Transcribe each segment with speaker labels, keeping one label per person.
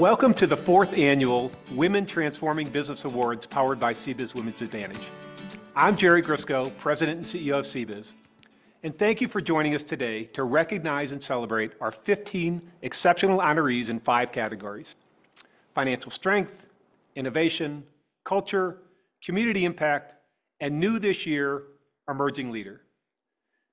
Speaker 1: Welcome to the 4th annual Women Transforming Business Awards powered by CBiz Women's Advantage. I'm Jerry Grisco, President and CEO of CBiz, and thank you for joining us today to recognize and celebrate our 15 exceptional honorees in 5 categories: financial strength, innovation, culture, community impact, and new this year, emerging leader.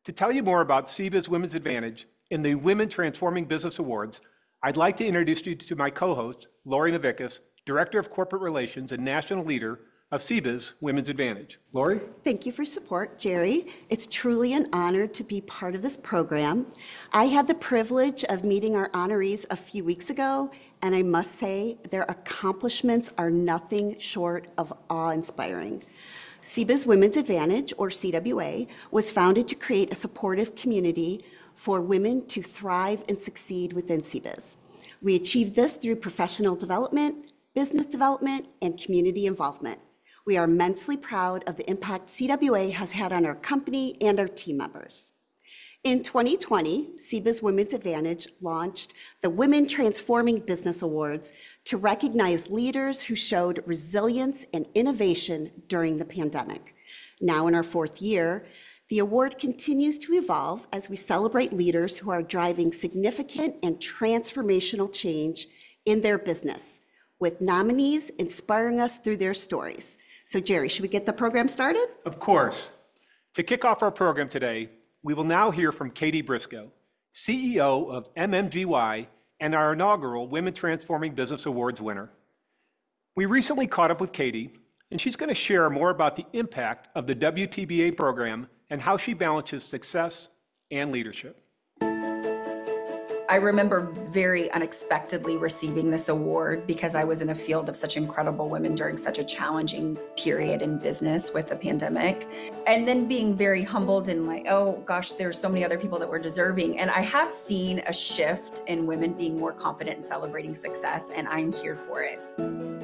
Speaker 1: To tell you more about CBiz Women's Advantage in the Women Transforming Business Awards, I'd like to introduce you to my co-host, Lori Novickis, Director of Corporate Relations and National Leader of CBiz Women's Advantage. Lori?
Speaker 2: Thank you for support, Jerry. It's truly an honor to be part of this program. I had the privilege of meeting our honorees a few weeks ago, and I must say their accomplishments are nothing short of awe-inspiring. CBiz Women's Advantage, or CWA, was founded to create a supportive community for women to thrive and succeed within CBiz. We achieved this through professional development, business development, and community involvement. We are immensely proud of the impact CWA has had on our company and our team members. In 2020, CBiz Women's Advantage launched the Women Transforming Business Awards to recognize leaders who showed resilience and innovation during the pandemic. Now in our 4th year, the award continues to evolve as we celebrate leaders who are driving significant and transformational change in their business, with nominees inspiring us through their stories. So Jerry, should we get the program started?
Speaker 1: Of course. To kick off our program today, we will now hear from Katie Briscoe, CEO of MMGY and our inaugural Women Transforming Business Awards winner. We recently caught up with Katie, and she's going to share more about the impact of the WTBA program and how she balances success and leadership.
Speaker 3: I remember very unexpectedly receiving this award because I was in a field of such incredible women during such a challenging period in business with the pandemic. And then being very humbled and like, oh gosh, there's so many other people that were deserving. And I have seen a shift in women being more confident in celebrating success, and I'm here for it.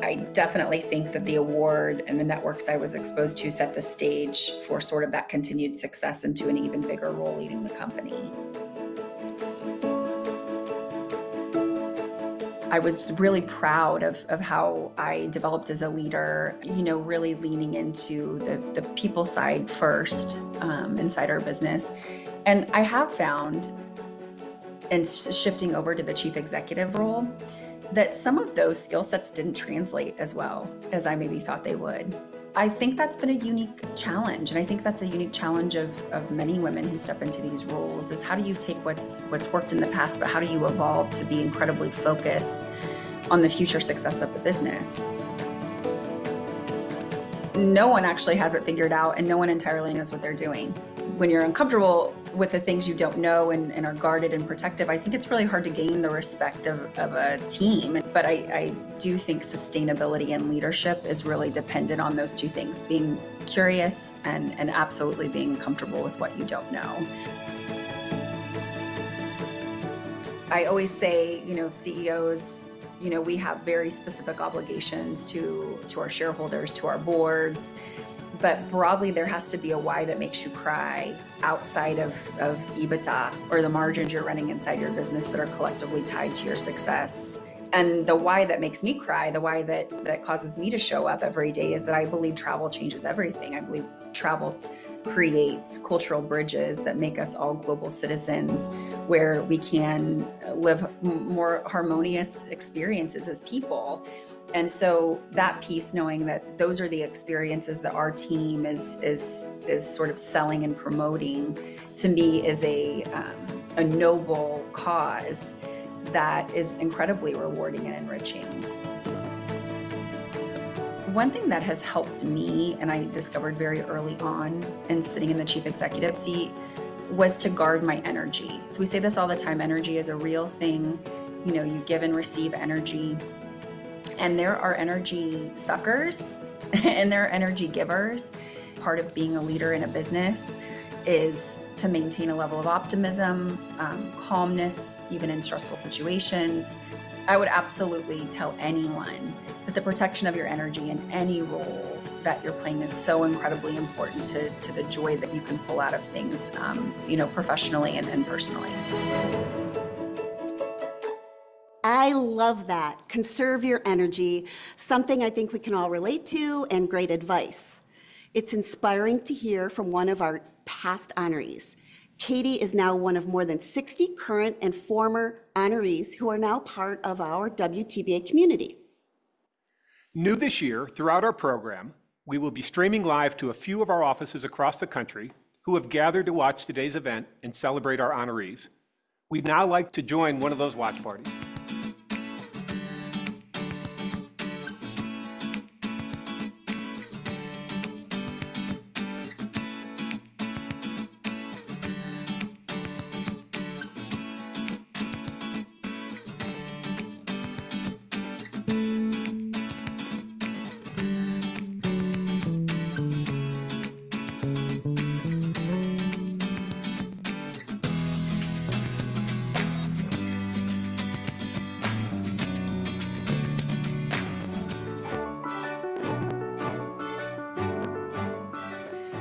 Speaker 3: I definitely think that the award and the networks I was exposed to set the stage for sort of that continued success into an even bigger role leading the company. I was really proud of how I developed as a leader, really leaning into the people side first inside our business. And I have found, and shifting over to the chief executive role, that some of those skill sets didn't translate as well as I maybe thought they would. I think that's been a unique challenge, and I think that's a unique challenge of many women who step into these roles, is how do you take what's worked in the past, but how do you evolve to be incredibly focused on the future success of the business? No one actually has it figured out, and no one entirely knows what they're doing. When you're uncomfortable with the things you don't know and are guarded and protective, I think it's really hard to gain the respect of a team. But I do think sustainability and leadership is really dependent on those two things, being curious and absolutely being comfortable with what you don't know. I always say, CEOs, we have very specific obligations to our shareholders, to our boards. But broadly, there has to be a why that makes you cry outside of EBITDA or the margins you're running inside your business that are collectively tied to your success. And the why that makes me cry, the why that causes me to show up every day, is that I believe travel changes everything. I believe travel creates cultural bridges that make us all global citizens, where we can live more harmonious experiences as people. And so that piece, knowing that those are the experiences that our team is sort of selling and promoting, to me is a noble cause that is incredibly rewarding and enriching. One thing that has helped me, and I discovered very early on in sitting in the chief executive seat, was to guard my energy. So we say this all the time, energy is a real thing. You give and receive energy. And there are energy suckers and there are energy givers. Part of being a leader in a business is to maintain a level of optimism, calmness, even in stressful situations. I would absolutely tell anyone that the protection of your energy in any role that you're playing is so incredibly important to the joy that you can pull out of things, professionally and personally.
Speaker 2: I love that. Conserve your energy, something I think we can all relate to, and great advice. It's inspiring to hear from one of our past honorees. Katie is now one of more than 60 current and former honorees who are now part of our WTBA community.
Speaker 1: New this year, throughout our program, we will be streaming live to a few of our offices across the country who have gathered to watch today's event and celebrate our honorees. We'd now like to join one of those watch parties.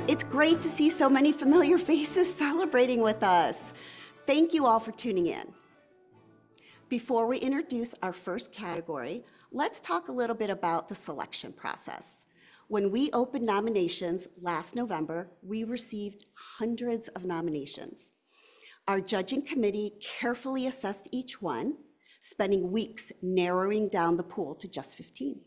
Speaker 2: It's great to see so many familiar faces celebrating with us. Thank you all for tuning in. Before we introduce our first category, let's talk a little bit about the selection process. When we opened nominations last November, we received hundreds of nominations. Our judging committee carefully assessed each one, spending weeks narrowing down the pool to just 15.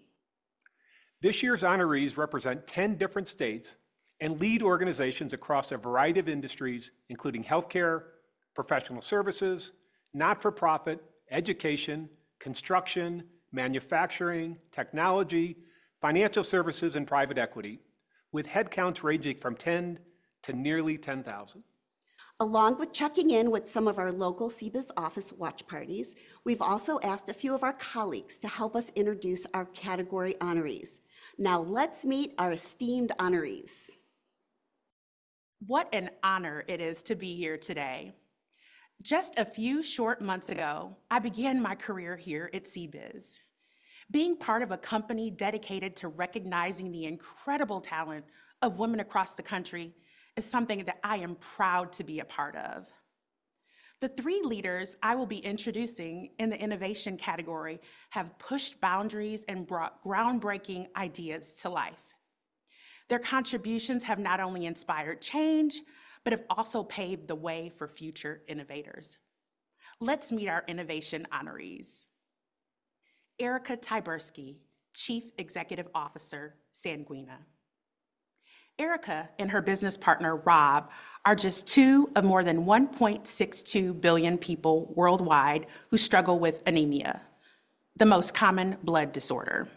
Speaker 1: This year's honorees represent 10 different states and lead organizations across a variety of industries, including healthcare, professional services, not-for-profit, education, construction, manufacturing, technology, financial services, and private equity, with headcounts ranging from 10 to nearly 10,000.
Speaker 2: Along with checking in with some of our local CBIZ office watch parties, we've also asked a few of our colleagues to help us introduce our category honorees. Now let's meet our esteemed honorees.
Speaker 4: What an honor it is to be here today. Just a few short months ago, I began my career here at CBIZ. Being part of a company dedicated to recognizing the incredible talent of women across the country is something that I am proud to be a part of. The three leaders I will be introducing in the innovation category have pushed boundaries and brought groundbreaking ideas to life. Their contributions have not only inspired change, but have also paved the way for future innovators. Let's meet our innovation honorees. Erica Tyberski, Chief Executive Officer, Sanguina. Erica and her business partner, Rob, are just two of more than 1.62 billion people worldwide who struggle with anemia, the most common blood disorder.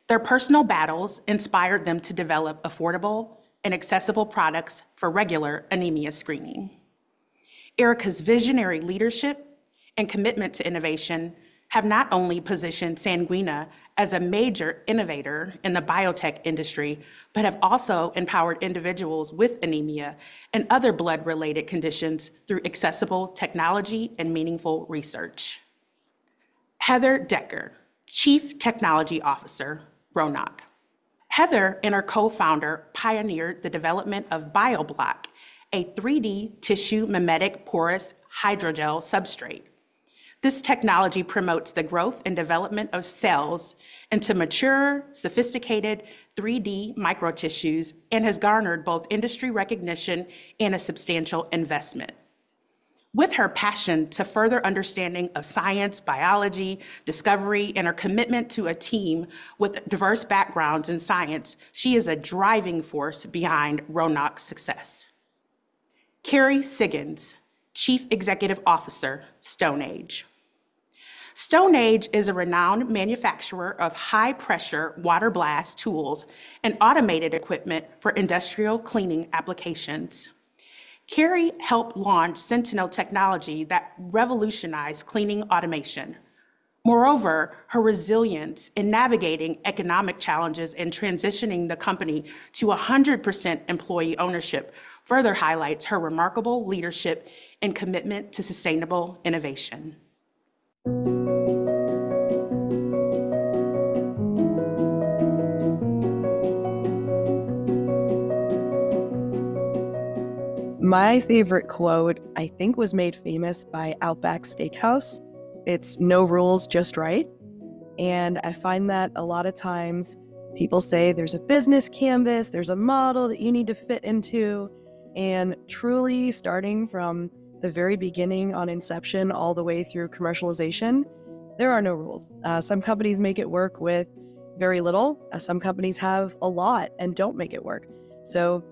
Speaker 4: Their personal battles inspired them to develop affordable and accessible products for regular anemia screening. Erica's visionary leadership and commitment to innovation have not only positioned Sanguina as a major innovator in the biotech industry, but have also empowered individuals with anemia and other blood-related conditions through accessible technology and meaningful research. Heather Decker, Chief Technology Officer, Ronak. Heather and her co-founder pioneered the development of BioBlock, a 3D tissue mimetic porous hydrogel substrate. This technology promotes the growth and development of cells into mature, sophisticated 3D microtissues and has garnered both industry recognition and a substantial investment. With her passion to further understanding of science, biology, discovery, and her commitment to a team with diverse backgrounds in science, she is a driving force behind Ronak's success. Carrie Siggins, Chief Executive Officer, StoneAge. StoneAge is a renowned manufacturer of high-pressure water blast tools and automated equipment for industrial cleaning applications. Carrie helped launch Sentinel technology that revolutionized cleaning automation. Moreover, her resilience in navigating economic challenges and transitioning the company to 100% employee ownership further highlights her remarkable leadership and commitment to sustainable innovation.
Speaker 5: My favorite quote, I think, was made famous by Outback Steakhouse. It's no rules, just right. And I find that a lot of times people say there's a business canvas, there's a model that you need to fit into. And truly, starting from the very beginning on inception all the way through commercialization, there are no rules. Some companies make it work with very little. Some companies have a lot and don't make it work. So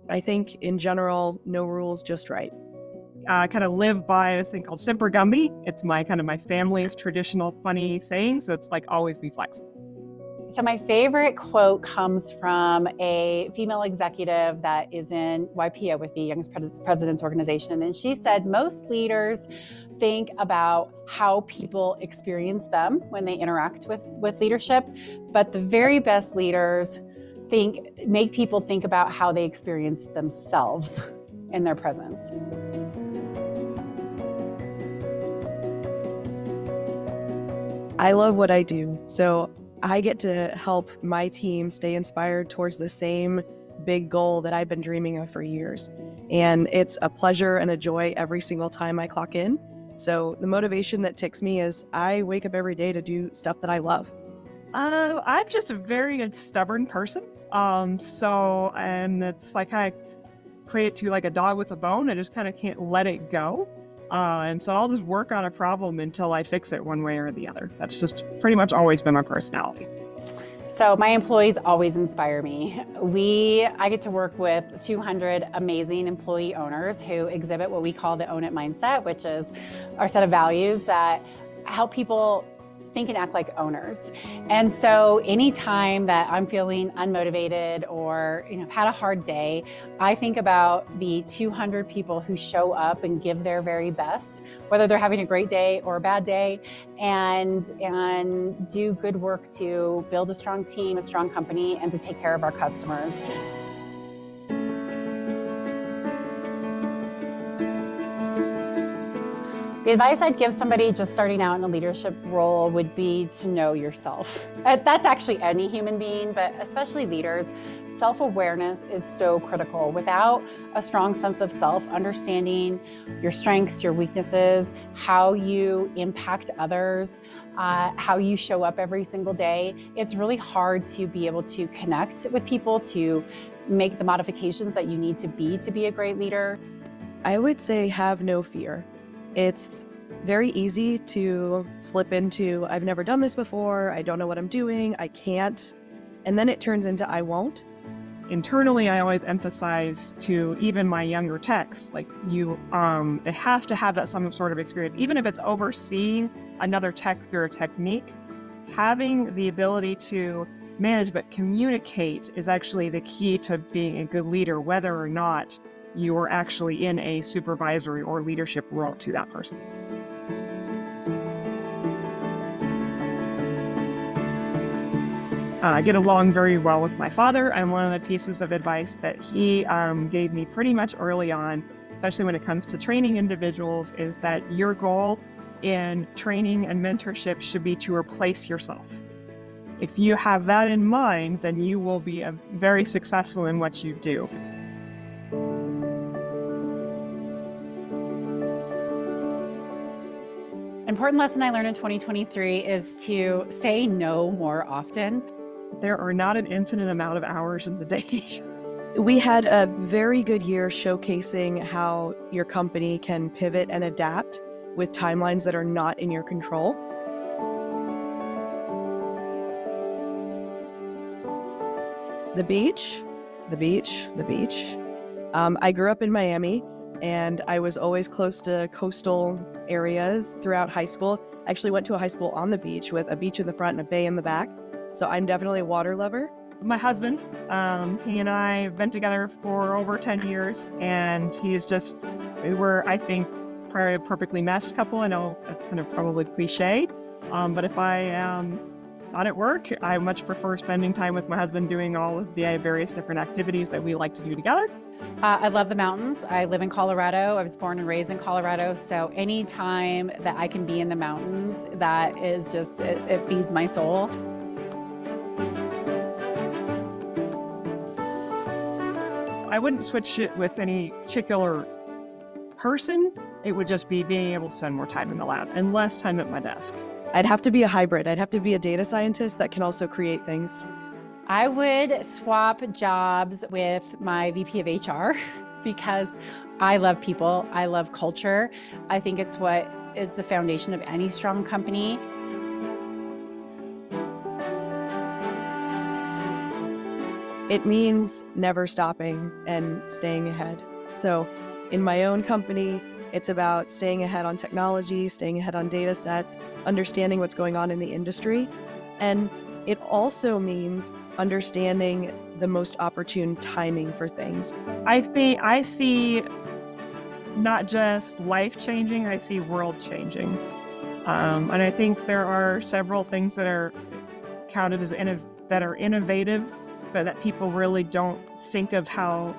Speaker 5: I think in general, no rules, just right.
Speaker 6: I kind of live by this thing called Semper Gumby. It's my family's traditional funny saying. So it's like always be flexible.
Speaker 7: So my favorite quote comes from a female executive that is in YPO with the Youngest Presidents Organization. And she said, most leaders think about how people experience them when they interact with leadership, but the very best leaders make people think about how they experience themselves in their presence.
Speaker 5: I love what I do. So I get to help my team stay inspired towards the same big goal that I've been dreaming of for years. And it's a pleasure and a joy every single time I clock in. So the motivation that ticks me is I wake up every day to do stuff that I love.
Speaker 6: I'm just a very stubborn person. And it's like I equate it to like a dog with a bone. I just kind of can't let it go. And so I'll just work on a problem until I fix it one way or the other. That's just pretty much always been my personality.
Speaker 7: So my employees always inspire me. I get to work with 200 amazing employee owners who exhibit what we call the Own It mindset, which is our set of values that help people think and act like owners. And so anytime that I'm feeling unmotivated or I've had a hard day, I think about the 200 people who show up and give their very best, whether they're having a great day or a bad day, and do good work to build a strong team, a strong company, and to take care of our customers. The advice I'd give somebody just starting out in a leadership role would be to know yourself. That's actually any human being, but especially leaders. Self-awareness is so critical. Without a strong sense of self, understanding your strengths, your weaknesses, how you impact others, how you show up every single day, it's really hard to be able to connect with people, to make the modifications that you need to be a great leader.
Speaker 5: I would say have no fear. It's very easy to slip into, I've never done this before, I don't know what I'm doing, I can't, and then it turns into I won't.
Speaker 6: Internally, I always emphasize to even my younger techs, like they have to have that some sort of experience, even if it's overseeing another tech through a technique. Having the ability to manage but communicate is actually the key to being a good leader, whether or not you are actually in a supervisory or leadership role to that person. I get along very well with my father, and one of the pieces of advice that he gave me pretty much early on, especially when it comes to training individuals, is that your goal in training and mentorship should be to replace yourself. If you have that in mind, then you will be very successful in what you do.
Speaker 7: Important lesson I learned in 2023 is to say no more often.
Speaker 6: There are not an infinite amount of hours in the day.
Speaker 5: We had a very good year showcasing how your company can pivot and adapt with timelines that are not in your control. The beach, the beach, the beach. I grew up in Miami, and I was always close to coastal areas throughout high school. I actually went to a high school on the beach with a beach in the front and a bay in the back. So I'm definitely a water lover.
Speaker 6: My husband, he and I have been together for over 10 years, and we were, I think, probably a perfectly matched couple. I know that's kind of probably cliche, but if I am not at work, I much prefer spending time with my husband doing all of the various different activities that we like to do together.
Speaker 7: I love the mountains. I live in Colorado. I was born and raised in Colorado. So anytime that I can be in the mountains, that is just, it feeds my soul.
Speaker 6: I wouldn't switch it with any particular person. It would just be being able to spend more time in the lab and less time at my desk.
Speaker 5: I'd have to be a hybrid. I'd have to be a data scientist that can also create things.
Speaker 7: I would swap jobs with my VP of HR because I love people. I love culture. I think it's what is the foundation of any strong company.
Speaker 5: It means never stopping and staying ahead. So in my own company, it's about staying ahead on technology, staying ahead on data sets, understanding what's going on in the industry. And it also means understanding the most opportune timing for things.
Speaker 6: I see not just life-changing, I see world-changing. And I think there are several things that are counted as that are innovative, but that people really don't think of how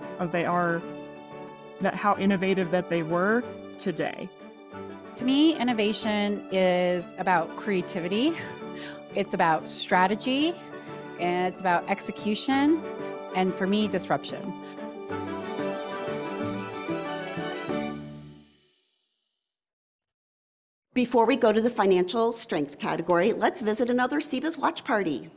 Speaker 6: innovative that they were today.
Speaker 7: To me, innovation is about creativity. It's about strategy, and it's about execution, and for me, disruption.
Speaker 2: Before we go to the financial strength category, let's visit another CBIZ watch party.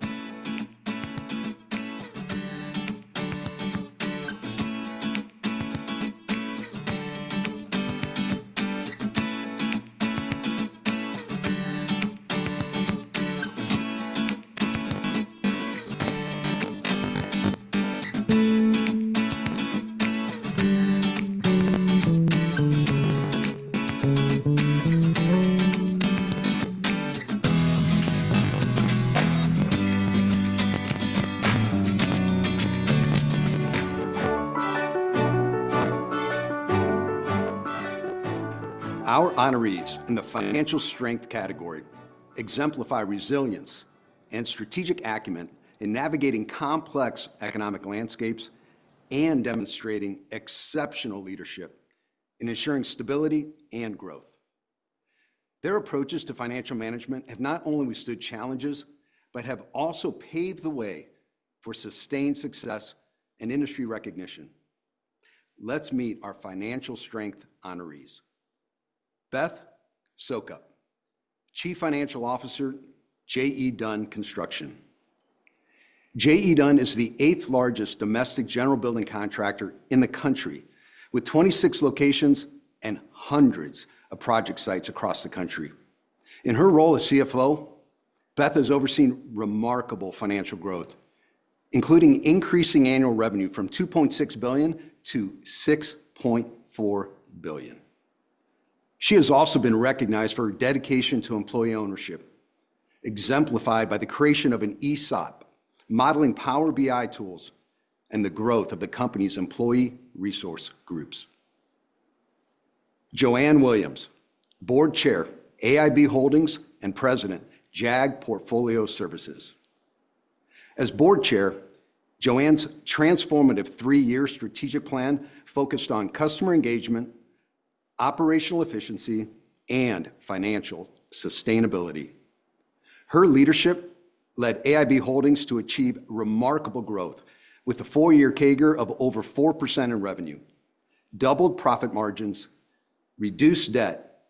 Speaker 8: Our honorees in the financial strength category exemplify resilience and strategic acumen in navigating complex economic landscapes and demonstrating exceptional leadership in ensuring stability and growth. Their approaches to financial management have not only withstood challenges, but have also paved the way for sustained success and industry recognition. Let's meet our financial strength honorees. Beth Sokup, Chief Financial Officer, J.E. Dunn Construction. J.E. Dunn is the 8th largest domestic general building contractor in the country, with 26 locations and hundreds of project sites across the country. In her role as CFO, Beth has overseen remarkable financial growth, including increasing annual revenue from $2.6 billion to $6.4 billion. She has also been recognized for her dedication to employee ownership, exemplified by the creation of an ESOP, modeling Power BI tools, and the growth of the company's employee resource groups. Joanne Williams, Board Chair, AIB Holdings, and President, JAG Portfolio Services. As Board Chair, Joanne's transformative 3-year strategic plan focused on customer engagement, operational efficiency, and financial sustainability. Her leadership led AIB Holdings to achieve remarkable growth with a 4-year CAGR of over 4% in revenue, doubled profit margins, reduced debt,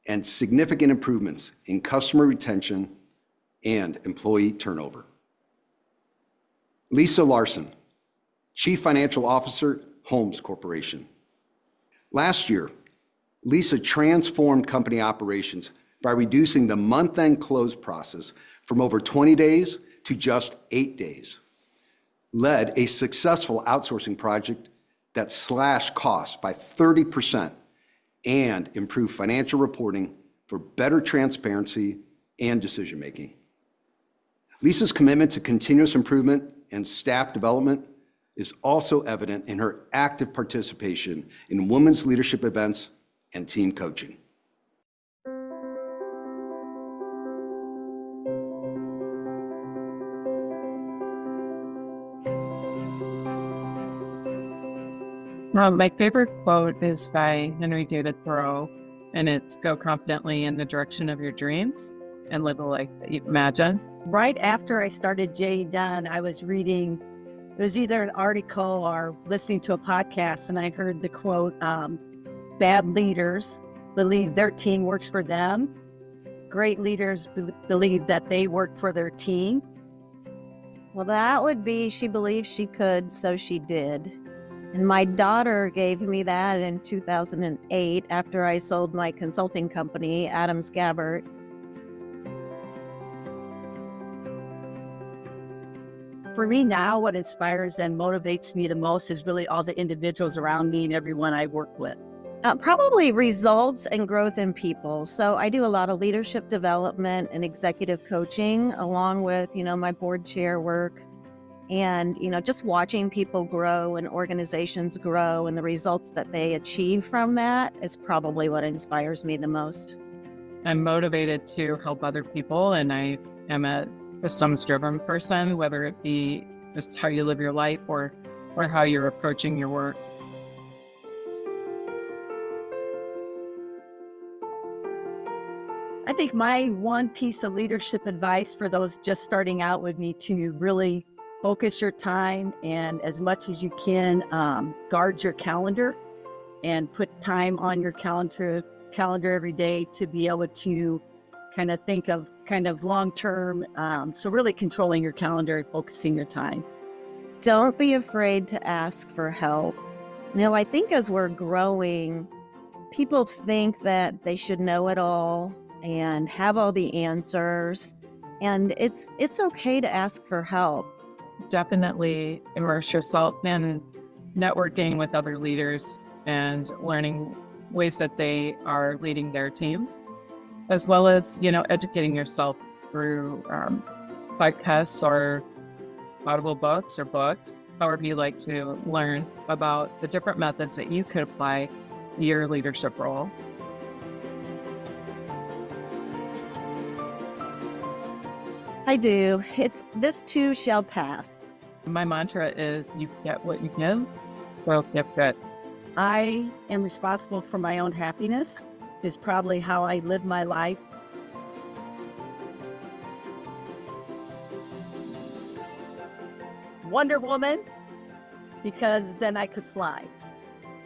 Speaker 8: and significant improvements in customer retention and employee turnover. Lisa Larson, Chief Financial Officer, Holmes Corporation. Last year, Lisa transformed company operations by reducing the month-end close process from over 20 days to just 8 days, led a successful outsourcing project that slashed costs by 30% and improved financial reporting for better transparency and decision-making. Lisa's commitment to continuous improvement and staff development is also evident in her active participation in women's leadership events and team coaching.
Speaker 6: My favorite quote is by Henry David Thoreau, and it's "Go confidently in the direction of your dreams and live a life that you imagine."
Speaker 9: Right after I started J.E. Dunn, I was reading, it was either an article or listening to a podcast, and I heard the quote, "Bad leaders believe their team works for them. Great leaders believe that they work for their team.
Speaker 10: Well, that would be she believed she could, so she did. And my daughter gave me that in 2008 after I sold my consulting company, Adams Gabbert.
Speaker 9: For me now, what inspires and motivates me the most is really all the individuals around me and everyone I work with.
Speaker 10: Probably results and growth in people. So I do a lot of leadership development and executive coaching along with, my board chair work and, just watching people grow and organizations grow and the results that they achieve from that is probably what inspires me the most.
Speaker 6: I'm motivated to help other people, and I am a systems-driven person, whether it be just how you live your life or how you're approaching your work.
Speaker 9: I think my one piece of leadership advice for those just starting out would be to really focus your time and as much as you can guard your calendar and put time on your calendar every day to be able to kind of think of long-term. So really controlling your calendar and focusing your time.
Speaker 10: Don't be afraid to ask for help. I think as we're growing, people think that they should know it all and have all the answers. And it's okay to ask for help.
Speaker 6: Definitely immerse yourself in networking with other leaders and learning ways that they are leading their teams, as well as, educating yourself through podcasts or audible books or books, however you like to learn about the different methods that you could apply to your leadership role.
Speaker 10: I do. This too shall pass.
Speaker 6: My mantra is you get what you give, so give good.
Speaker 9: I am responsible for my own happiness is probably how I live my life. Wonder Woman, because then I could fly.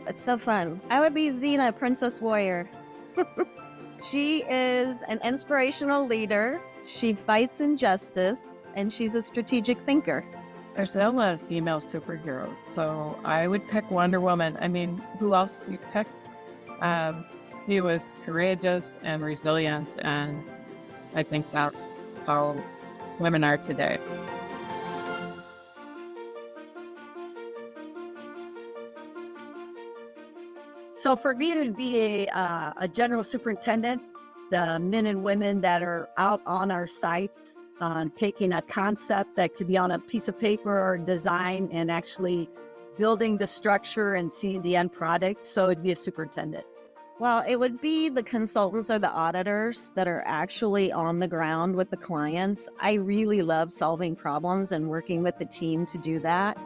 Speaker 10: It's so fun. I would be Xena, Princess Warrior. She is an inspirational leader. She fights injustice, and she's a strategic thinker.
Speaker 6: There's a lot of female superheroes, so I would pick Wonder Woman. I mean, who else do you pick? She was courageous and resilient, and I think that's how women are today.
Speaker 9: So for me to be a general superintendent, the men and women that are out on our sites, taking a concept that could be on a piece of paper or design and actually building the structure and seeing the end product. So it'd be a superintendent.
Speaker 10: Well, it would be the consultants or the auditors that are actually on the ground with the clients. I really love solving problems and working with the team to do that.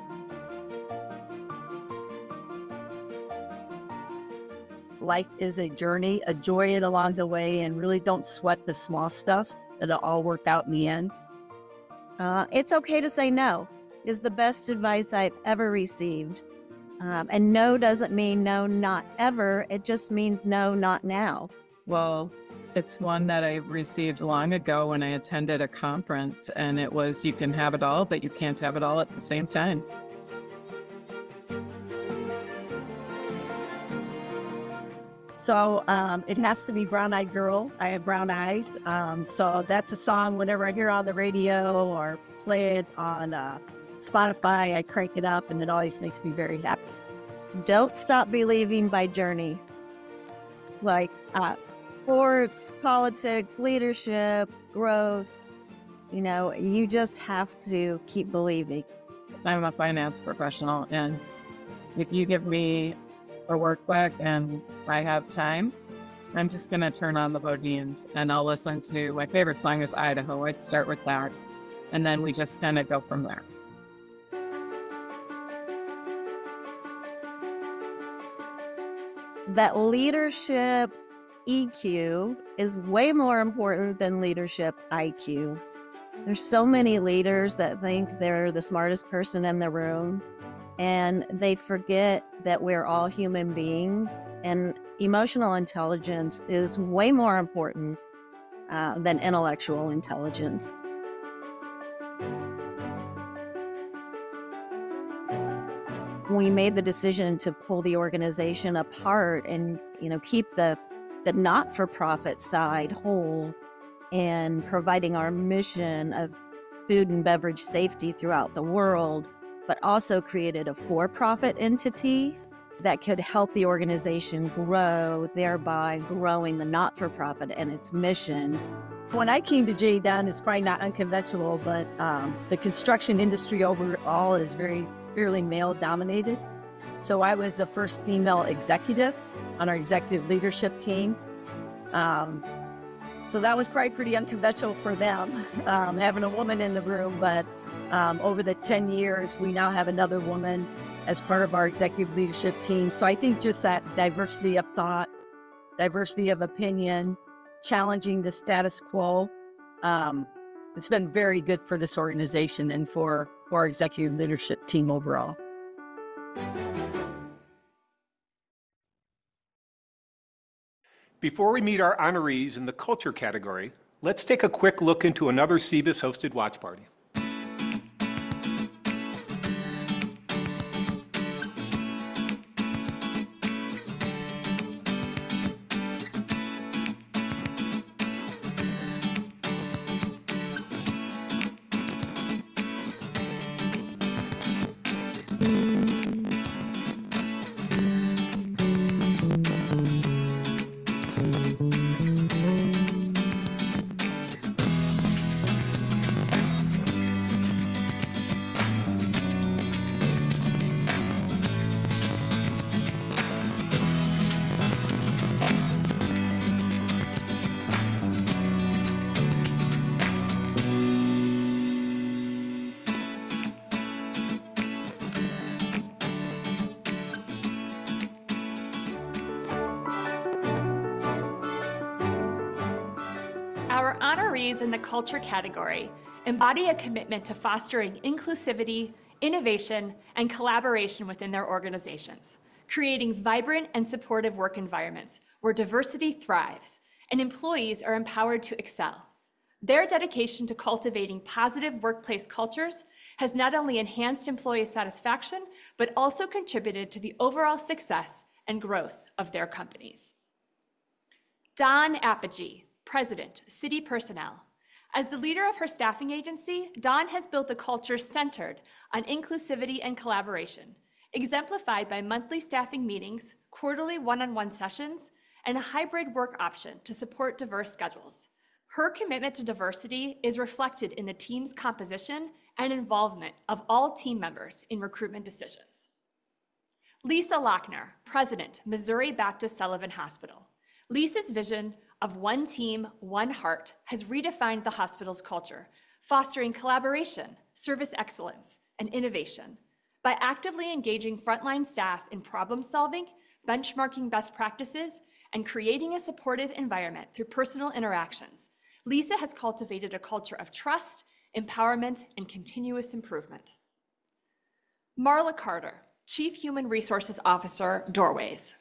Speaker 9: Life is a journey, enjoy it along the way, and really don't sweat the small stuff. It'll all work out in the end.
Speaker 10: It's okay to say no is the best advice I've ever received. And no doesn't mean no, not ever. It just means no, not now.
Speaker 6: Well, it's one that I received long ago when I attended a conference, and it was, you can have it all, but you can't have it all at the same time.
Speaker 9: So it has to be Brown Eyed Girl. I have brown eyes. So that's a song whenever I hear on the radio or play it on Spotify, I crank it up and it always makes me very happy.
Speaker 10: Don't Stop Believing by Journey. Like sports, politics, leadership, growth, you just have to keep believing.
Speaker 6: I'm a finance professional, and if you give me a workbook and I have time, I'm just going to turn on the Bodines and I'll listen to, my favorite song is Idaho. I'd start with that. And then we just kind of go from there.
Speaker 10: That leadership EQ is way more important than leadership IQ. There's so many leaders that think they're the smartest person in the room, and they forget that we're all human beings And emotional intelligence is way more important than intellectual intelligence. We made the decision to pull the organization apart and, keep the not-for-profit side whole and providing our mission of food and beverage safety throughout the world, but also created a for-profit entity that could help the organization grow, thereby growing the not-for-profit and its mission.
Speaker 9: When I came to J. Dunn, it's probably not unconventional, but the construction industry overall is fairly male-dominated. So I was the first female executive on our executive leadership team. So that was probably pretty unconventional for them, having a woman in the room, but over the 10 years, we now have another woman as part of our executive leadership team. So I think just that diversity of thought, diversity of opinion, challenging the status quo, it's been very good for this organization and for our executive leadership team overall.
Speaker 1: Before we meet our honorees in the culture category, let's take a quick look into another CBIZ-hosted watch party.
Speaker 11: Our honorees in the culture category embody a commitment to fostering inclusivity, innovation, and collaboration within their organizations, creating vibrant and supportive work environments where diversity thrives and employees are empowered to excel. Their dedication to cultivating positive workplace cultures has not only enhanced employee satisfaction, but also contributed to the overall success and growth of their companies. Dawn Apogee, President, City Personnel. As the leader of her staffing agency, Dawn has built a culture centered on inclusivity and collaboration, exemplified by monthly staffing meetings, quarterly one-on-one sessions, and a hybrid work option to support diverse schedules. Her commitment to diversity is reflected in the team's composition and involvement of all team members in recruitment decisions. Lisa Lochner, President, Missouri Baptist Sullivan Hospital. Lisa's vision of one team, one heart has redefined the hospital's culture, fostering collaboration, service excellence, and innovation. By actively engaging frontline staff in problem solving, benchmarking best practices, and creating a supportive environment through personal interactions, Lisa has cultivated a culture of trust, empowerment, and continuous improvement. Marla Carter, Chief Human Resources Officer, Doorways.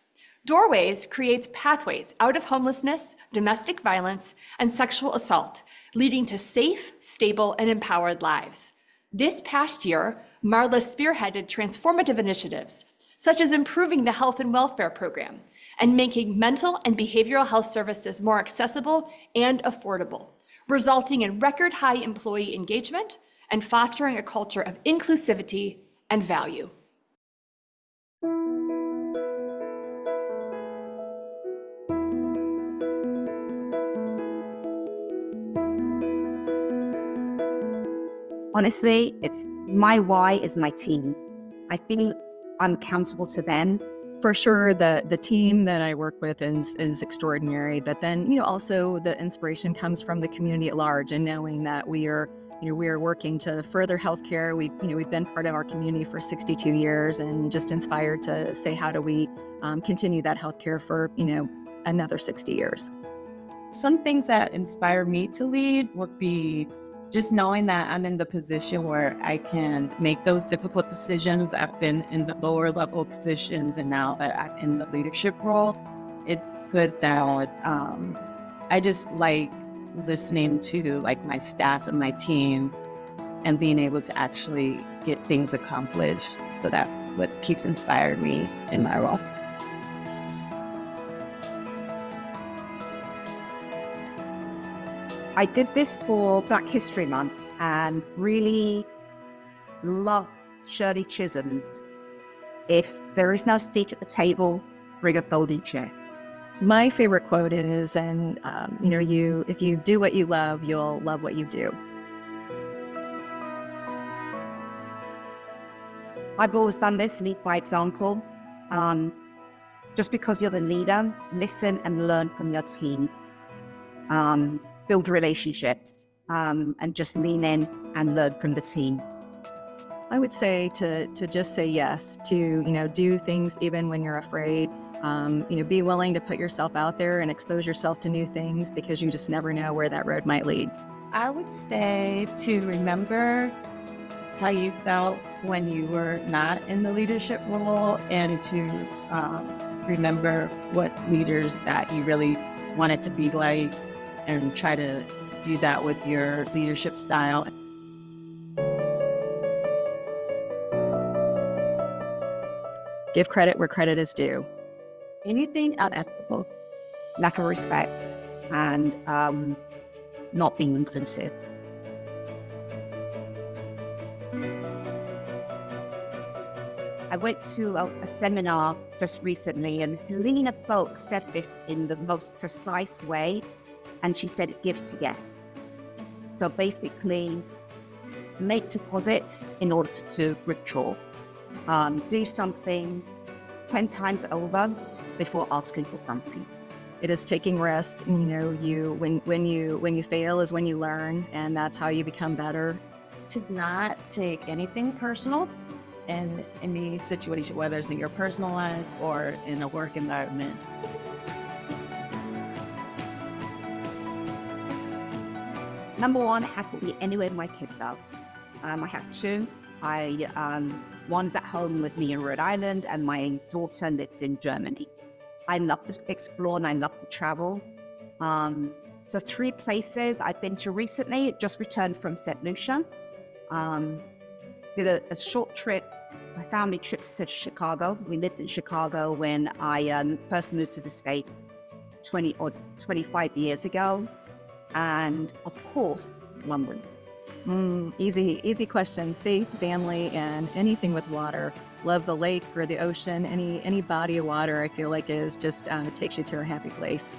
Speaker 11: Doorways creates pathways out of homelessness, domestic violence, and sexual assault, leading to safe, stable, and empowered lives. This past year, Marla spearheaded transformative initiatives, such as improving the health and welfare program and making mental and behavioral health services more accessible and affordable, resulting in record high employee engagement and fostering a culture of inclusivity and value.
Speaker 12: Honestly, it's my why is my team. I feel I'm accountable to them.
Speaker 5: For sure, the team that I work with is extraordinary, but then, also the inspiration comes from the community at large and knowing that we are working to further healthcare. We've been part of our community for 62 years and just inspired to say, how do we continue that healthcare for, another 60 years?
Speaker 6: Some things that inspire me to lead would be
Speaker 13: just knowing that I'm in the position where I can make those difficult decisions. I've been in the lower level positions, and now that I'm in the leadership role, it's good that I just like listening to like my staff and my team and being able to actually get things accomplished. So that's what keeps inspiring me in my role.
Speaker 12: I did this for Black History Month and really love Shirley Chisholm's "If there is no seat at the table, bring a folding chair."
Speaker 5: My favorite quote is, and if you do what you love, you'll love what you do.
Speaker 12: I've always done this, lead by example. Just because you're the leader, listen and learn from your team. Build relationships, and just lean in and learn from the team.
Speaker 5: I would say to just say yes, to do things even when you're afraid. Be willing to put yourself out there and expose yourself to new things, because you just never know where that road might lead.
Speaker 13: I would say to remember how you felt when you were not in the leadership role, and to remember what leaders that you really wanted to be like, and try to do that with your leadership style.
Speaker 5: Give credit where credit is due.
Speaker 12: Anything unethical, lack of respect, and not being inclusive. I went to a seminar just recently, and Helena Folk said this in the most precise way, and she said it gives to get. So basically, make deposits in order to withdraw. Do something 10 times over before asking for something.
Speaker 5: It is taking risk. When you fail is when you learn, and that's how you become better.
Speaker 13: To not take anything personal in any situation, whether it's in your personal life or in a work environment.
Speaker 12: Number one has to be anywhere my kids are. I have two. One's at home with me in Rhode Island, and my daughter lives in Germany. I love to explore and I love to travel. So 3 places I've been to recently. Just returned from St. Lucia. Did a short trip, a family trip to Chicago. We lived in Chicago when I first moved to the States 25 years ago. And of course, London.
Speaker 5: Easy question. Faith, family, and anything with water. Love the lake or the ocean. Any body of water, I feel like is just takes you to a happy place.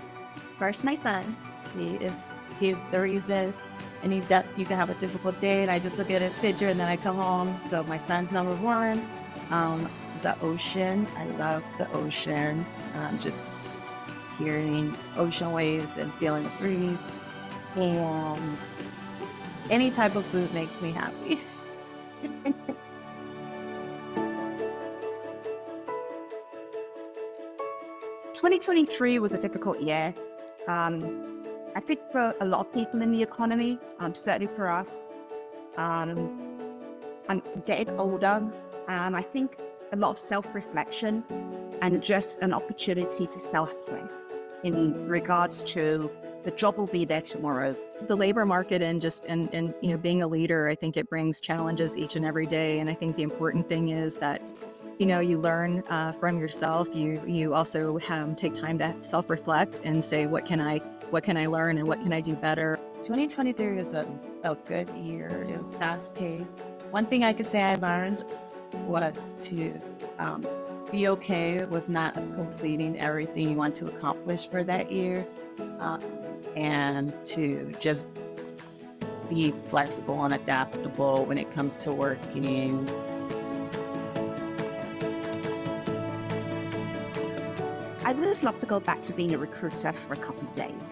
Speaker 13: First, my son. He's the reason. And you can have a difficult day, and I just look at his picture, and then I come home. So my son's number one. The ocean. I love the ocean. Just hearing ocean waves and feeling the breeze. And any type of food makes me happy.
Speaker 12: 2023 was a difficult year. I think for a lot of people in the economy, certainly for us. I'm getting older, and I think a lot of self-reflection and just an opportunity to self-care in regards to the job will be there tomorrow.
Speaker 5: The labor market and being a leader, I think it brings challenges each and every day. And I think the important thing is that, you learn from yourself. You also take time to self-reflect and say, what can I learn and what can I do better?
Speaker 13: 2023 was a good year. It was fast-paced. One thing I could say I learned was to be okay with not completing everything you want to accomplish for that year. And to just be flexible and adaptable when it comes to working.
Speaker 12: I'd just love to go back to being a recruiter for a couple of days.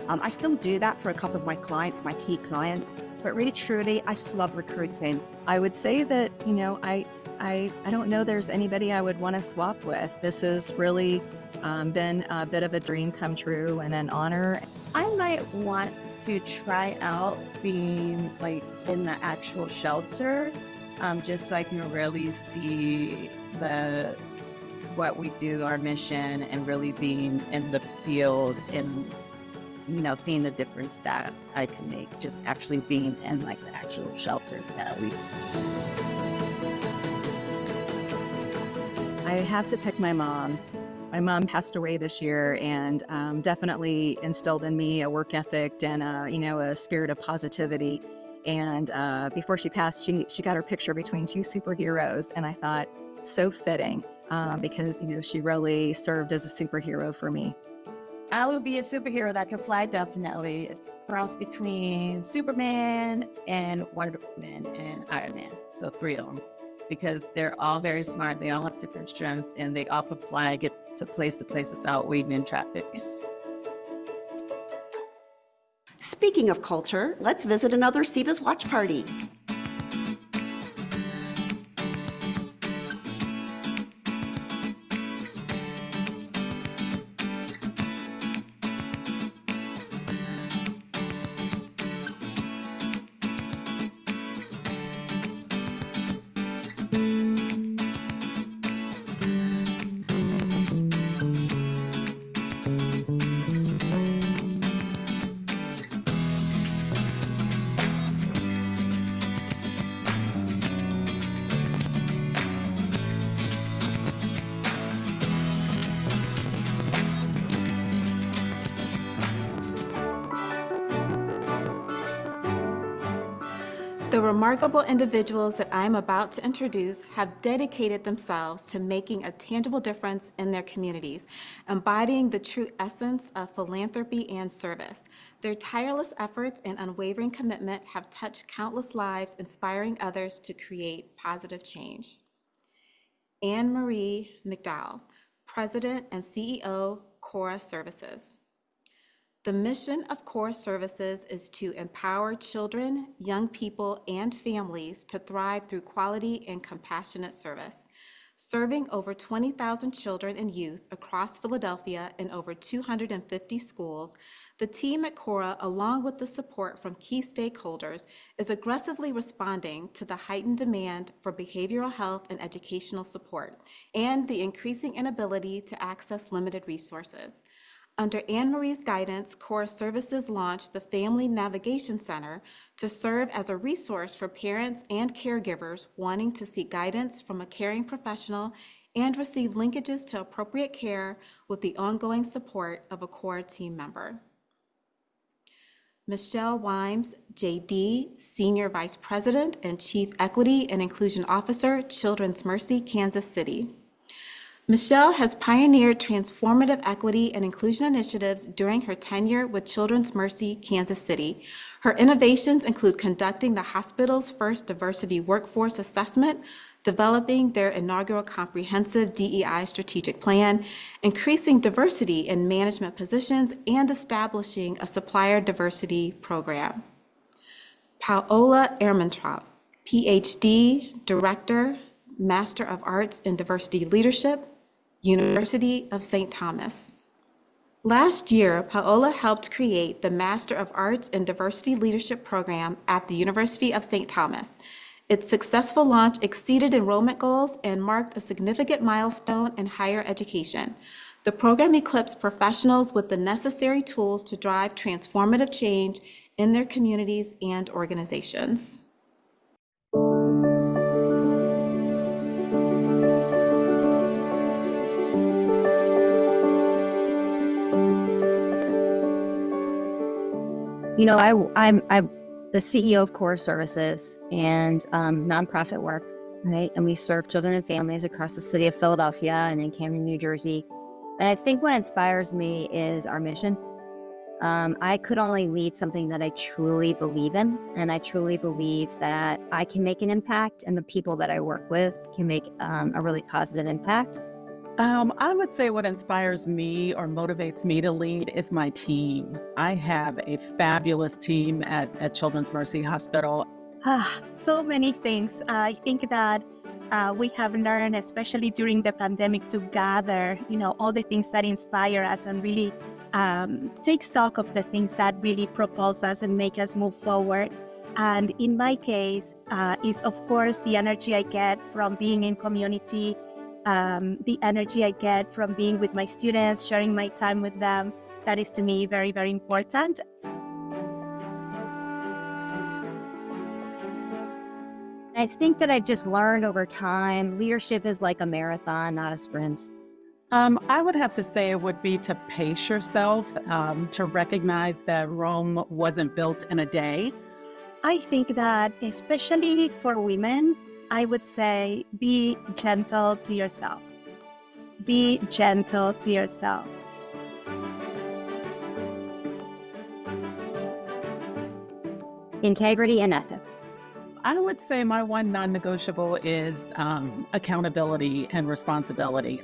Speaker 12: I still do that for a couple of my clients, my key clients, but really truly, I just love recruiting.
Speaker 5: I would say that, I don't know there's anybody I would want to swap with. This has really been a bit of a dream come true and an honor.
Speaker 14: I might want
Speaker 9: to try out being like in the actual shelter, just so I can really see what we do, our mission, and really being in the field and, seeing the difference that I can make just actually being in like the actual shelter that we.
Speaker 14: I have to pick my mom. My mom passed away this year and definitely instilled in me a work ethic and a spirit of positivity. And before she passed, she got her picture between two superheroes, and I thought so fitting because she really served as a superhero for me.
Speaker 9: I would be a superhero that could fly, definitely. It's a cross between Superman and Wonder Woman and Iron Man. So 3 of them. Because they're all very smart. They all have different strengths, and they all could fly, get to place without waiting in traffic.
Speaker 2: Speaking of culture, let's visit another CBIZ watch party.
Speaker 15: The remarkable individuals that I am about to introduce have dedicated themselves to making a tangible difference in their communities, embodying the true essence of philanthropy and service. Their tireless efforts and unwavering commitment have touched countless lives, inspiring others to create positive change. Anne Marie McDowell, President and CEO, Cora Services. The mission of Cora Services is to empower children, young people, and families to thrive through quality and compassionate service. Serving over 20,000 children and youth across Philadelphia in over 250 schools, the team at Cora, along with the support from key stakeholders, is aggressively responding to the heightened demand for behavioral health and educational support, and the increasing inability to access limited resources. Under Anne Marie's guidance, Cora Services launched the Family Navigation Center to serve as a resource for parents and caregivers wanting to seek guidance from a caring professional and receive linkages to appropriate care with the ongoing support of a Cora team member. Michelle Wimes, JD, Senior Vice President and Chief Equity and Inclusion Officer, Children's Mercy, Kansas City. Michelle has pioneered transformative equity and inclusion initiatives during her tenure with Children's Mercy, Kansas City. Her innovations include conducting the hospital's first diversity workforce assessment, developing their inaugural comprehensive DEI strategic plan, increasing diversity in management positions, and establishing a supplier diversity program. Paola Ermentrout, PhD, Director, Master of Arts in Diversity Leadership, University of St. Thomas. Last year, Paola helped create the Master of Arts in Diversity Leadership program at the University of St. Thomas. Its successful launch exceeded enrollment goals and marked a significant milestone in higher education. The program equips professionals with the necessary tools to drive transformative change in their communities and organizations.
Speaker 10: I'm the CEO of Cora Services and nonprofit work, right? And we serve children and families across the city of Philadelphia and in Camden, New Jersey. And I think what inspires me is our mission. I could only lead something that I truly believe in, and I truly believe that I can make an impact, and the people that I work with can make a really positive impact.
Speaker 13: I would say what inspires me or motivates me to lead is my team. I have a fabulous team at Children's Mercy Hospital.
Speaker 16: So many things. I think that we have learned, especially during the pandemic, to gather, all the things that inspire us and really take stock of the things that really propulse us and make us move forward. And in my case, is of course the energy I get from being in community, the energy I get from being with my students, sharing my time with them. That is to me very, very important.
Speaker 17: I think that I've just learned over time, leadership is like a marathon, not a sprint.
Speaker 13: I would have to say it would be to pace yourself, to recognize that Rome wasn't built in a day.
Speaker 16: I think that especially for women, I would say be gentle to yourself. Be gentle to yourself.
Speaker 17: Integrity and ethics.
Speaker 13: I would say my one non-negotiable is accountability and responsibility.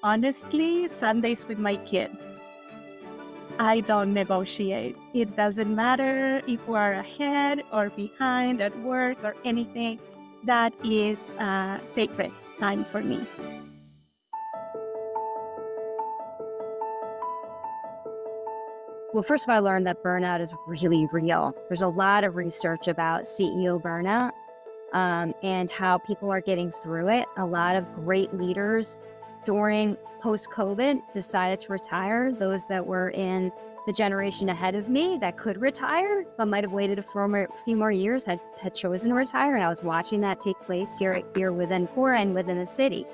Speaker 16: Honestly, Sundays with my kid. I don't negotiate. It doesn't matter if we're ahead or behind at work or anything. That is sacred time for me.
Speaker 17: Well, first of all, I learned that burnout is really real. There's a lot of research about CEO burnout and how people are getting through it. A lot of great leaders during post-COVID decided to retire. Those that were in the generation ahead of me that could retire, but might have waited a few more years, had chosen to retire. And I was watching that take place here within Cora and within the city.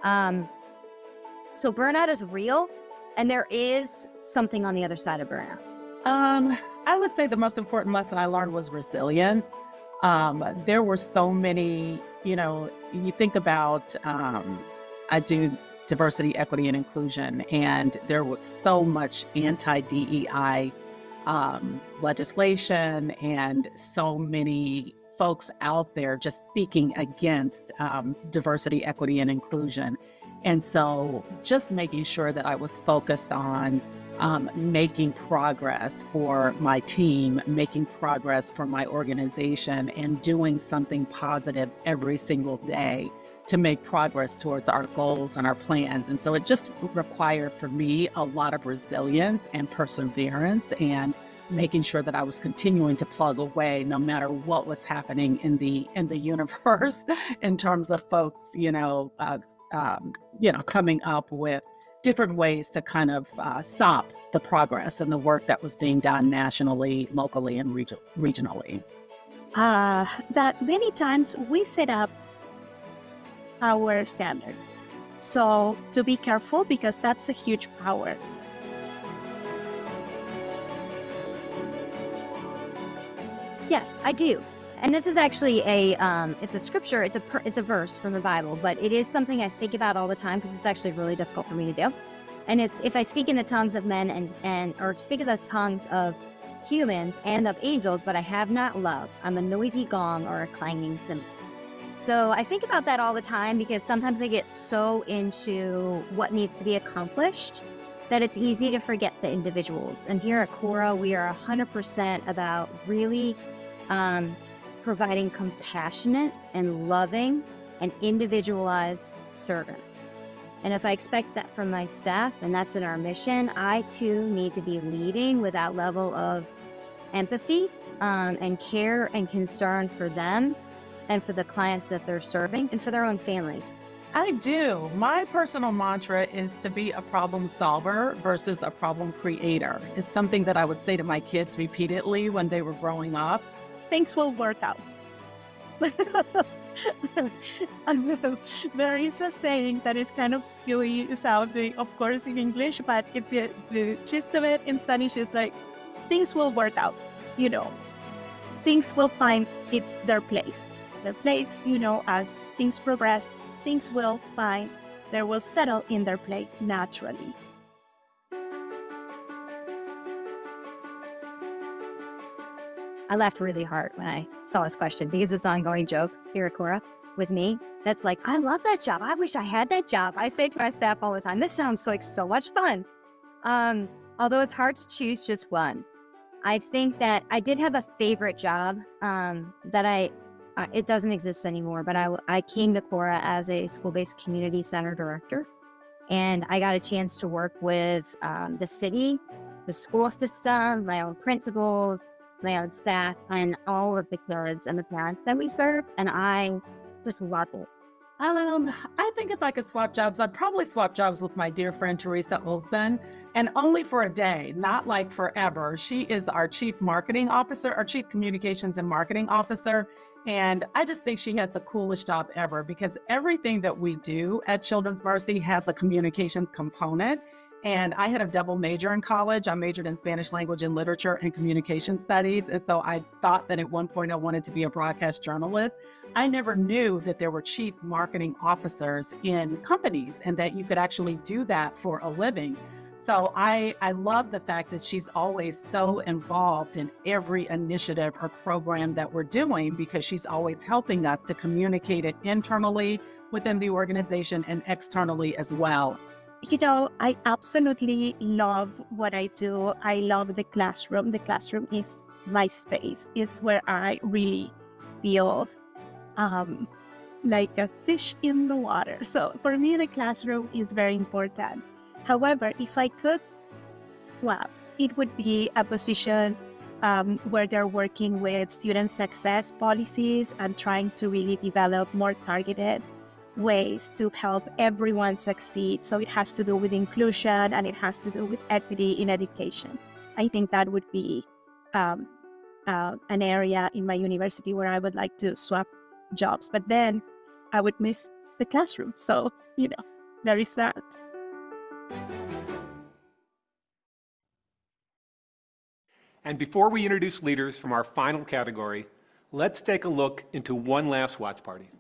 Speaker 17: So burnout is real. And there is something on the other side of burnout.
Speaker 13: I would say the most important lesson I learned was resilience. There were so many, you think about, I do diversity, equity, and inclusion, and there was so much anti-DEI legislation and so many folks out there just speaking against diversity, equity, and inclusion. And so just making sure that I was focused on making progress for my team, making progress for my organization, and doing something positive every single day to make progress towards our goals and our plans. And so it just required for me a lot of resilience and perseverance and making sure that I was continuing to plug away no matter what was happening in the universe in terms of folks, coming up with different ways to kind of stop the progress and the work that was being done nationally, locally, and regionally.
Speaker 16: That many times we set up our standards. So to be careful, because that's a huge power.
Speaker 17: Yes, I do. And this is actually it's a scripture, it's a verse from the Bible, but it is something I think about all the time because it's actually really difficult for me to do. And it's, if I speak in the tongues of men or speak in the tongues of humans and of angels, but I have not love, I'm a noisy gong or a clanging cymbal. So I think about that all the time because sometimes I get so into what needs to be accomplished that it's easy to forget the individuals. And here at Cora, we are 100% about really providing compassionate and loving and individualized service. And if I expect that from my staff, and that's in our mission, I too need to be leading with that level of empathy and care and concern for them and for the clients that they're serving and for their own families.
Speaker 13: I do. My personal mantra is to be a problem solver versus a problem creator. It's something that I would say to my kids repeatedly when they were growing up.
Speaker 16: Things will work out. There is a saying that is kind of silly sounding, of course, in English, but the gist of it in Spanish is like, things will work out, Things will find their place. Their place, as things progress, things will they will settle in their place naturally.
Speaker 17: I laughed really hard when I saw this question because it's an ongoing joke here at Cora with me. That's like, I love that job. I wish I had that job. I say to my staff all the time, this sounds like so much fun. Although it's hard to choose just one. I think that I did have a favorite job that it doesn't exist anymore, but I came to Cora as a school-based community center director. And I got a chance to work with the city, the school system, my own principals, my own staff, and all of the kids and the parents that we serve. And I just love it.
Speaker 6: I think if I could swap jobs, I'd probably swap jobs with my dear friend Teresa Olsen, and only for a day, not like forever. She is our Chief Marketing Officer, our Chief Communications and Marketing Officer. And I just think she has the coolest job ever because everything that we do at Children's Mercy has a communications component. And I had a double major in college. I majored in Spanish language and literature and communication studies. And so I thought that at one point I wanted to be a broadcast journalist. I never knew that there were chief marketing officers in companies and that you could actually do that for a living. So I love the fact that she's always so involved in every initiative or program that we're doing because she's always helping us to communicate it internally within the organization and externally as well.
Speaker 16: You know, I absolutely love what I do. I love the classroom. The classroom is my space. It's where I really feel like a fish in the water. So for me, the classroom is very important. However, if I could swap, it would be a position where they're working with student success policies and trying to really develop more targeted ways to help everyone succeed. So it has to do with inclusion and it has to do with equity in education. I think that would be an area in my university where I would like to swap jobs, but then I would miss the classroom. So, you know, there is that.
Speaker 1: And before we introduce leaders from our final category, let's take a look into one last watch party.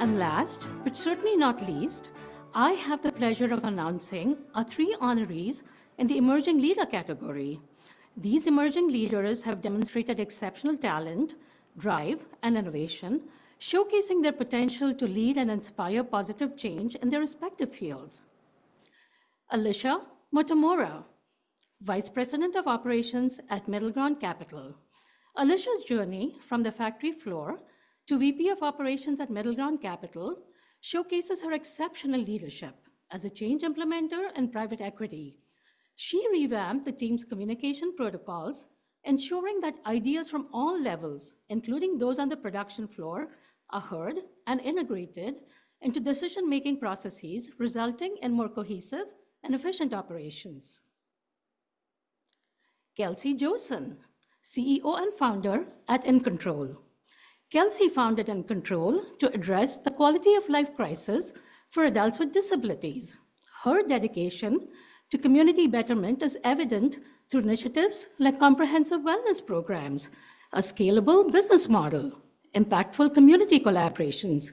Speaker 18: And last, but certainly not least, I have the pleasure of announcing our 3 honorees in the Emerging Leader category. These emerging leaders have demonstrated exceptional talent, drive, and innovation, showcasing their potential to lead and inspire positive change in their respective fields. Alicia Motomura, Vice President of Operations at Middle Ground Capital. Alicia's journey from the factory floor to VP of Operations at Middle Ground Capital showcases her exceptional leadership as a change implementer in private equity. She revamped the team's communication protocols, ensuring that ideas from all levels, including those on the production floor, are heard and integrated into decision-making processes, resulting in more cohesive and efficient operations. Kelsey Joson, CEO and founder at InControl. Kelsey founded InControl to address the quality of life crisis for adults with disabilities. Her dedication to community betterment is evident through initiatives like comprehensive wellness programs, a scalable business model, impactful community collaborations,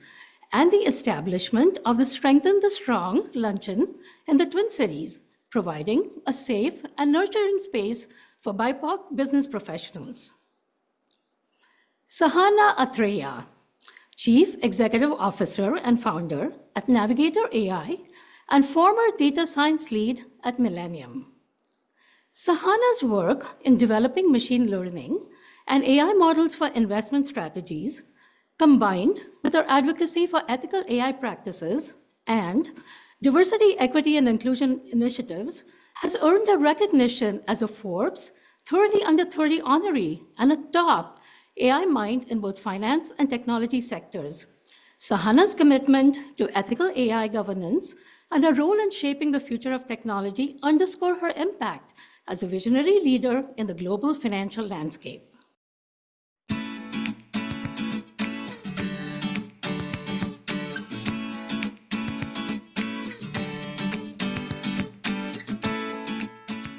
Speaker 18: and the establishment of the Strengthen the Strong luncheon in the Twin Cities, providing a safe and nurturing space for BIPOC business professionals. Sahana Atreya, Chief Executive Officer and founder at Navigator AI and former data science lead at Millennium. Sahana's work in developing machine learning and AI models for investment strategies, combined with her advocacy for ethical AI practices and diversity, equity, and inclusion initiatives, has earned her recognition as a Forbes 30 Under 30 honoree and a top AI mind in both finance and technology sectors. Sahana's commitment to ethical AI governance and her role in shaping the future of technology underscore her impact as a visionary leader in the global financial landscape.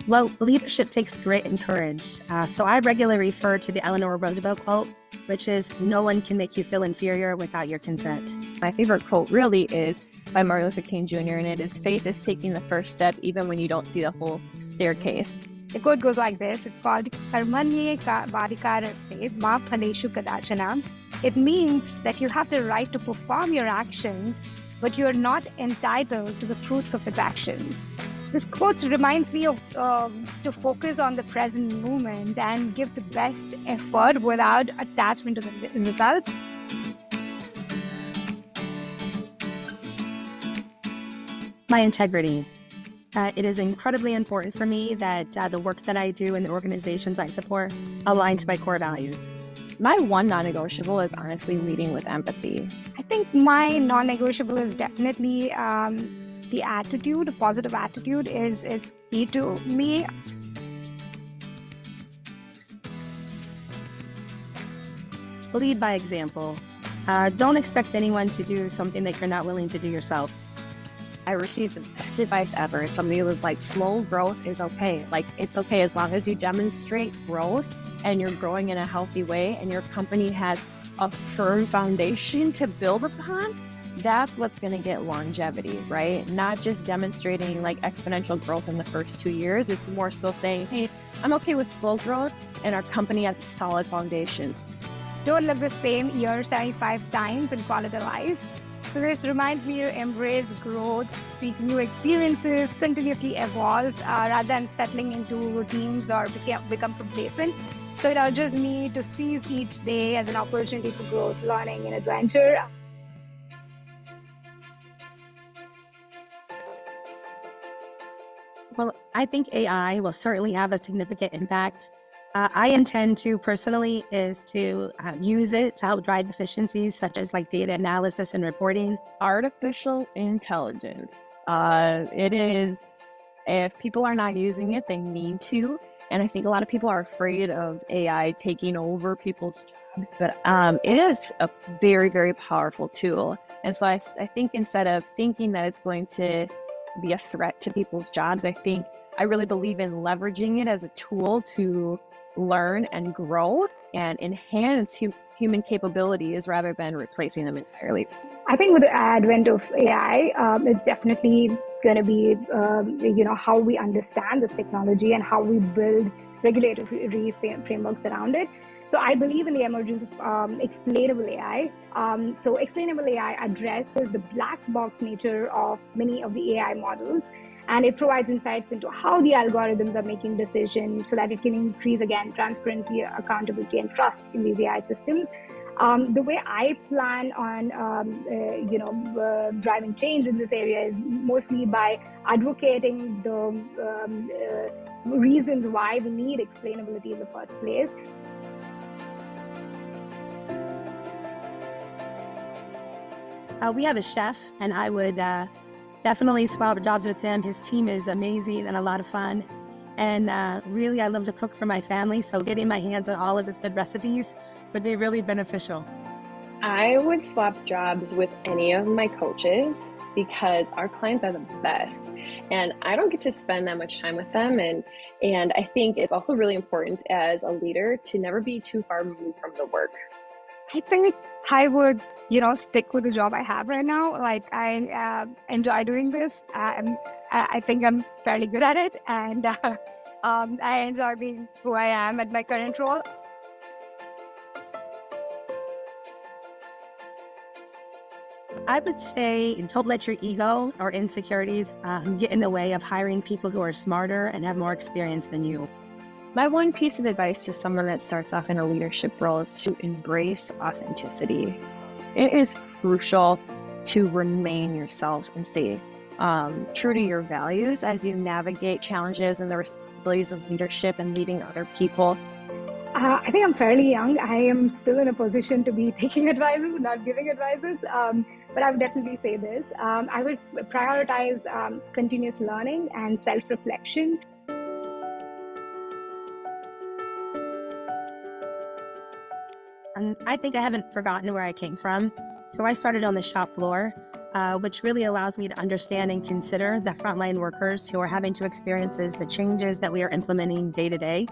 Speaker 19: Well, leadership takes grit and courage. So I regularly refer to the Eleanor Roosevelt quote, which is, "No one can make you feel inferior without your consent."
Speaker 5: My favorite quote really is by Martin Luther King Jr., and it is, "Faith is taking the first step even when you don't see the whole staircase."
Speaker 20: The quote goes like this. It's called Karmanye Vadikaraste Ma Phaleshu Kadachana. It means that you have the right to perform your actions, but you are not entitled to the fruits of its actions. This quote reminds me of to focus on the present moment and give the best effort without attachment to the results.
Speaker 19: My integrity. It is incredibly important for me that the work that I do and the organizations I support align to my core values.
Speaker 5: My one non-negotiable is honestly leading with empathy.
Speaker 20: I think my non-negotiable is definitely the attitude. A positive attitude is key to me.
Speaker 19: Lead by example. Don't expect anyone to do something that you're not willing to do yourself.
Speaker 5: I received the best advice ever. Somebody was like, slow growth is okay. Like, it's okay as long as you demonstrate growth and you're growing in a healthy way and your company has a firm foundation to build upon. That's what's going to get longevity, right? Not just demonstrating like exponential growth in the first 2 years. It's more so saying, hey, I'm okay with slow growth and our company has a solid foundation.
Speaker 20: Don't live the same year 75 times and call it a life. So this reminds me to embrace growth, seek new experiences, continuously evolve rather than settling into routines or become complacent. So it urges me to seize each day as an opportunity for growth, learning, and adventure.
Speaker 19: Well, I think AI will certainly have a significant impact. I intend to personally is to use it to help drive efficiencies such as like data analysis and reporting.
Speaker 5: Artificial intelligence. It is, if people are not using it, they need to. And I think a lot of people are afraid of AI taking over people's jobs, but it is a very, very powerful tool. And so I think instead of thinking that it's going to be a threat to people's jobs, I really believe in leveraging it as a tool to learn and grow and enhance human capabilities rather than replacing them entirely.
Speaker 20: I think with the advent of AI, it's definitely going to be, how we understand this technology and how we build regulatory frameworks around it. So I believe in the emergence of explainable AI. So explainable AI addresses the black box nature of many of the AI models, and it provides insights into how the algorithms are making decisions so that it can increase, again, transparency, accountability, and trust in these AI systems. The way I plan on, driving change in this area is mostly by advocating the reasons why we need explainability in the first place.
Speaker 19: We have a chef, and I would definitely swap jobs with him. His team is amazing and a lot of fun. And really, I love to cook for my family, so getting my hands on all of his good recipes would be really beneficial.
Speaker 21: I would swap jobs with any of my coaches because our clients are the best. And I don't get to spend that much time with them. And I think it's also really important as a leader to never be too far removed from the work.
Speaker 20: I think I would, stick with the job I have right now. Like, I enjoy doing this. I think I'm fairly good at it. And I enjoy being who I am at my current role.
Speaker 19: I would say don't let your ego or insecurities get in the way of hiring people who are smarter and have more experience than you.
Speaker 5: My one piece of advice to someone that starts off in a leadership role is to embrace authenticity. It is crucial to remain yourself and stay true to your values as you navigate challenges and the responsibilities of leadership and leading other people.
Speaker 20: I think I'm fairly young. I am still in a position to be taking advices, not giving advices. But I would definitely say this. I would prioritize continuous learning and self-reflection.
Speaker 19: And I think I haven't forgotten where I came from. So I started on the shop floor, which really allows me to understand and consider the frontline workers who are having to experience the changes that we are implementing day to day.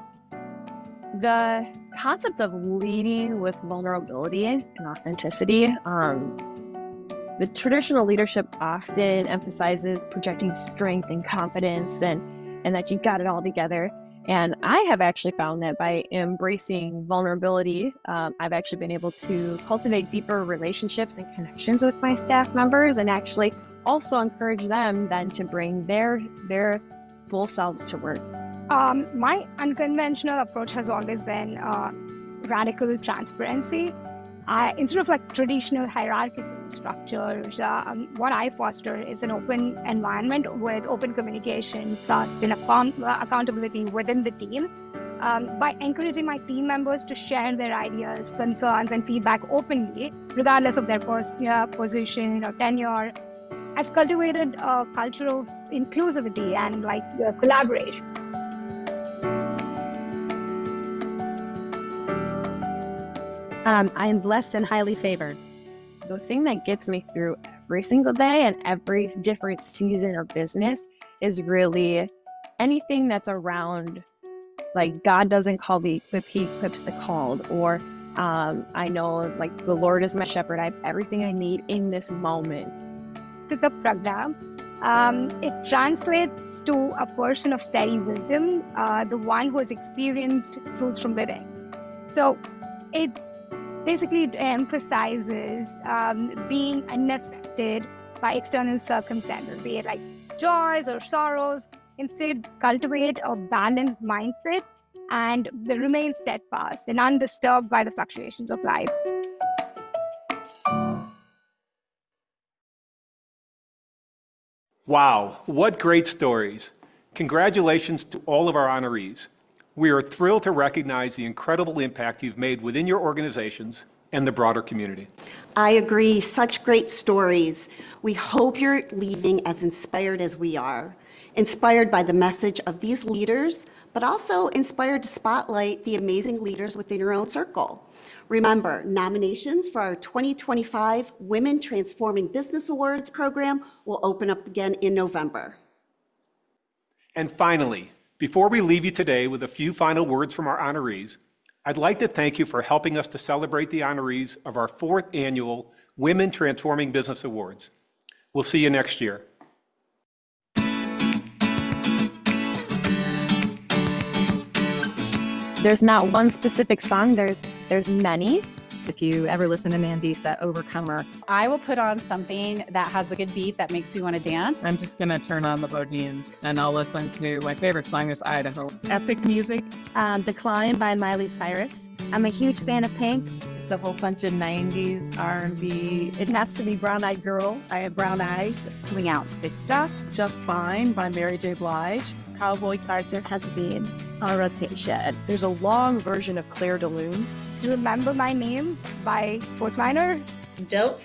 Speaker 19: The concept of leading with vulnerability and authenticity, the traditional leadership often emphasizes projecting strength and confidence and that you've got it all together. And I have actually found that by embracing vulnerability, I've actually been able to cultivate deeper relationships and connections with my staff members, and actually also encourage them then to bring their full selves to work.
Speaker 20: My unconventional approach has always been radical transparency. Instead of like traditional hierarchical structures, what I foster is an open environment with open communication, trust, and accountability within the team. By encouraging my team members to share their ideas, concerns, and feedback openly, regardless of their position or tenure, I've cultivated a culture of inclusivity and collaboration.
Speaker 19: I am blessed and highly favored. The thing that gets me through every single day and every different season or business is really anything that's around, like, God doesn't call the equipped, He equips the called, or I know, like, the Lord is my shepherd. I have everything I need in this moment.
Speaker 20: The program, it translates to a person of steady wisdom, the one who has experienced truths from within. So it basically emphasizes being unaffected by external circumstances, be it like joys or sorrows. Instead, cultivate a balanced mindset and remain steadfast and undisturbed by the fluctuations of life.
Speaker 1: Wow, what great stories. Congratulations to all of our honorees. We are thrilled to recognize the incredible impact you've made within your organizations and the broader community.
Speaker 2: I agree, such great stories. We hope you're leaving as inspired as we are, inspired by the message of these leaders, but also inspired to spotlight the amazing leaders within your own circle. Remember, nominations for our 2025 Women Transforming Business Awards program will open up again in November.
Speaker 1: And finally, before we leave you today with a few final words from our honorees, I'd like to thank you for helping us to celebrate the honorees of our 4th annual Women Transforming Business Awards. We'll see you next year.
Speaker 5: There's not one specific song, there's many.
Speaker 14: If you ever listen to Mandisa Overcomer,
Speaker 7: I will put on something that has a good beat that makes me want to dance.
Speaker 13: I'm just going to turn on the Bodines and I'll listen to my favorite song is Idaho.
Speaker 6: Epic music.
Speaker 19: The Climb by Miley Cyrus. I'm a huge fan of Pink.
Speaker 13: The whole bunch of 90s R&B.
Speaker 19: It has to be Brown Eyed Girl. I have brown eyes.
Speaker 12: Swing Out Sister.
Speaker 6: Just Fine by Mary J. Blige. Cowboy Carter has been on rotation.
Speaker 5: There's a long version of Claire de Lune.
Speaker 20: Remember My Name by Fort Minor.
Speaker 3: Don't